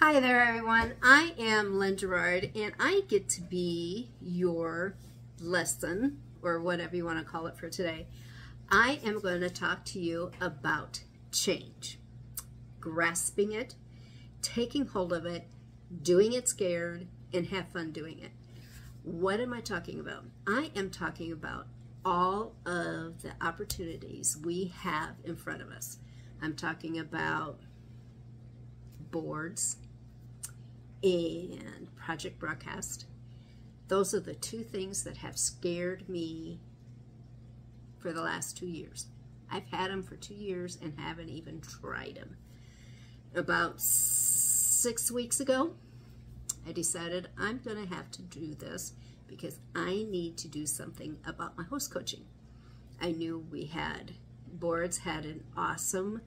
Hi there, everyone. I am Lynn Gerard, and I get to be your lesson, or whatever you want to call it for today. I am going to talk to you about change, grasping it, taking hold of it, doing it scared, and have fun doing it. What am I talking about? I am talking about all of the opportunities we have in front of us. I'm talking about boards and project broadcast. Those are the two things that have scared me for the last 2 years. I've had them for 2 years and haven't even tried them. About 6 weeks ago, I decided I'm going to have to do this because I need to do something about my host coaching. I knew we had boards, had an awesome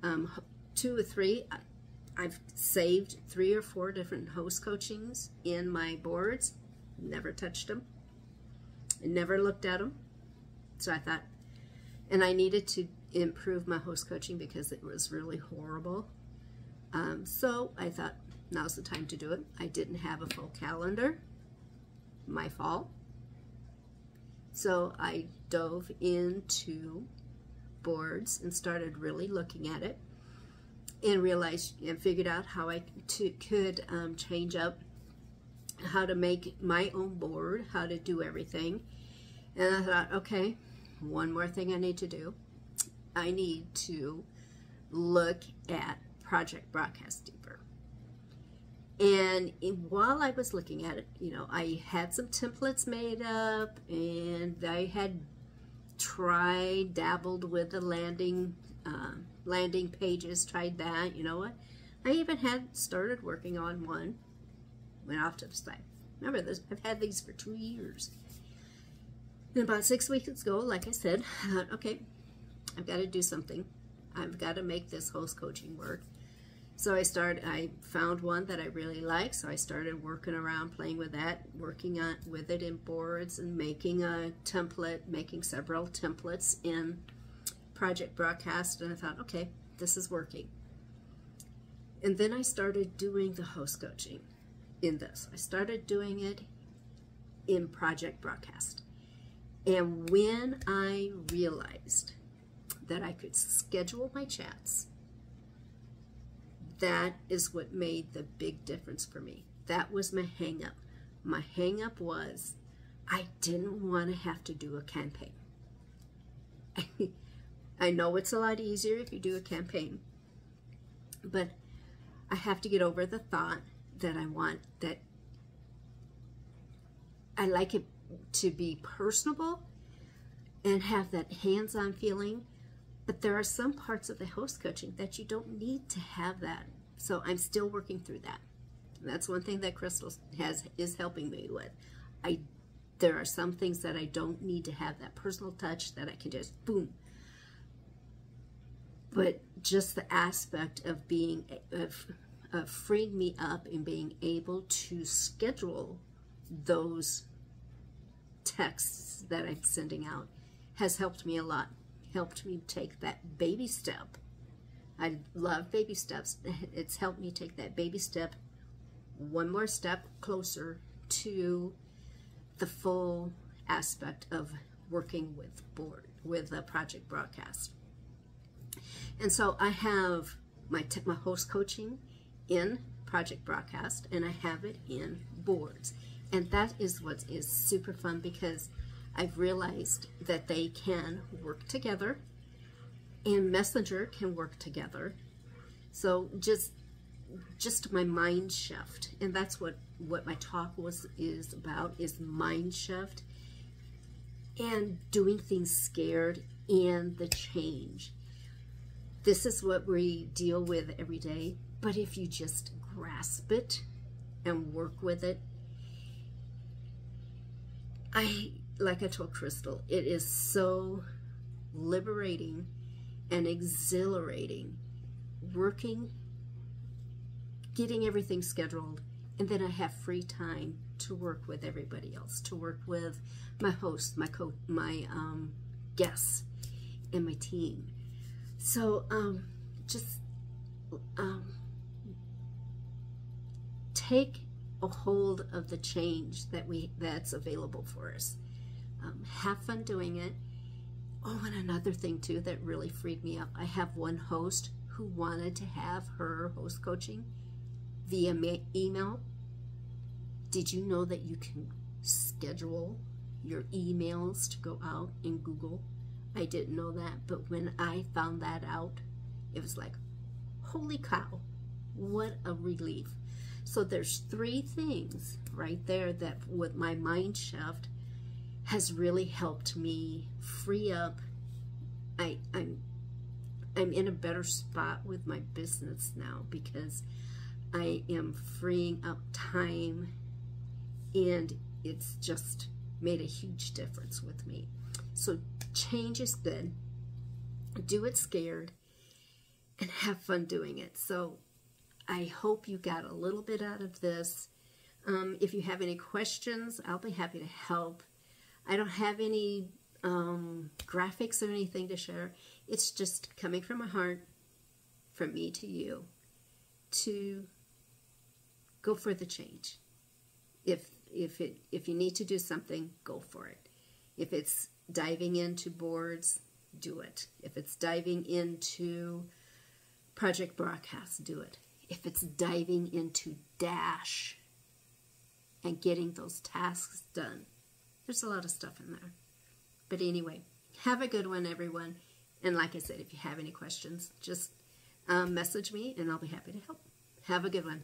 2 or 3. I've saved 3 or 4 different host coachings in my boards, never touched them, never looked at them. So I thought, and I needed to improve my host coaching because it was really horrible. So I thought, now's the time to do it. I didn't have a full calendar, my fault. So I dove into boards and started really looking at it. And realized and figured out how I could change up how to make my own board, how to do everything. And I thought, okay, one more thing I need to do. I need to look at project broadcast deeper. And while I was looking at it, you know, I had some templates made up, and I had dabbled with the landing pages, tried that. You know what? I even had started working on one, went off to the side. Remember this, I've had these for 2 years. And about 6 weeks ago, like I said, I thought, okay, I've got to do something. I've got to make this host coaching work. So I found one that I really liked, so I started working around, playing with that, working with it in boards and making a template, making several templates in project broadcast, and I thought, okay, this is working. And then I started doing the host coaching in this. I started doing it in project broadcast. And when I realized that I could schedule my chats, that is what made the big difference for me. That was my hang up. My hang up was I didn't want to have to do a campaign. I know it's a lot easier if you do a campaign, but I have to get over the thought that I like it to be personable and have that hands-on feeling, but there are some parts of the host coaching that you don't need to have that. So I'm still working through that. That's one thing that Crystal is helping me with. There are some things that I don't need to have that personal touch, that I can just boom. But just the aspect of freeing me up and being able to schedule those texts that I'm sending out has helped me a lot. Helped me take that baby step. I love baby steps. It's helped me take that baby step, one more step closer to the full aspect of working with a project broadcast. And so I have my host coaching in project broadcast, and I have it in boards. And that is what is super fun, because I've realized that they can work together, and Messenger can work together. So just my mind shift, and that's what my talk is about, is mind shift and doing things scared and the change. This is what we deal with every day, but if you just grasp it and work with it, like I told Crystal, it is so liberating and exhilarating working, getting everything scheduled, and then I have free time to work with everybody else, to work with my hosts, my guests, and my team. So take a hold of the change that's available for us. Have fun doing it. Oh, and another thing too that really freed me up. I have one host who wanted to have her host coaching via email. Did you know that you can schedule your emails to go out in Google? I didn't know that, but when I found that out, it was like, holy cow, what a relief. So there's 3 things right there that with my mind shift has really helped me free up. I'm in a better spot with my business now because I am freeing up time, and it's just made a huge difference with me. So change is good. Do it scared and have fun doing it. So I hope you got a little bit out of this. If you have any questions, I'll be happy to help. I don't have any graphics or anything to share. It's just coming from my heart, from me to you, to go for the change. If you need to do something, go for it. If it's diving into boards, do it. If it's diving into project broadcast, do it. If it's diving into Dash and getting those tasks done, there's a lot of stuff in there. But anyway, have a good one, everyone. And like I said, if you have any questions, just message me and I'll be happy to help. Have a good one.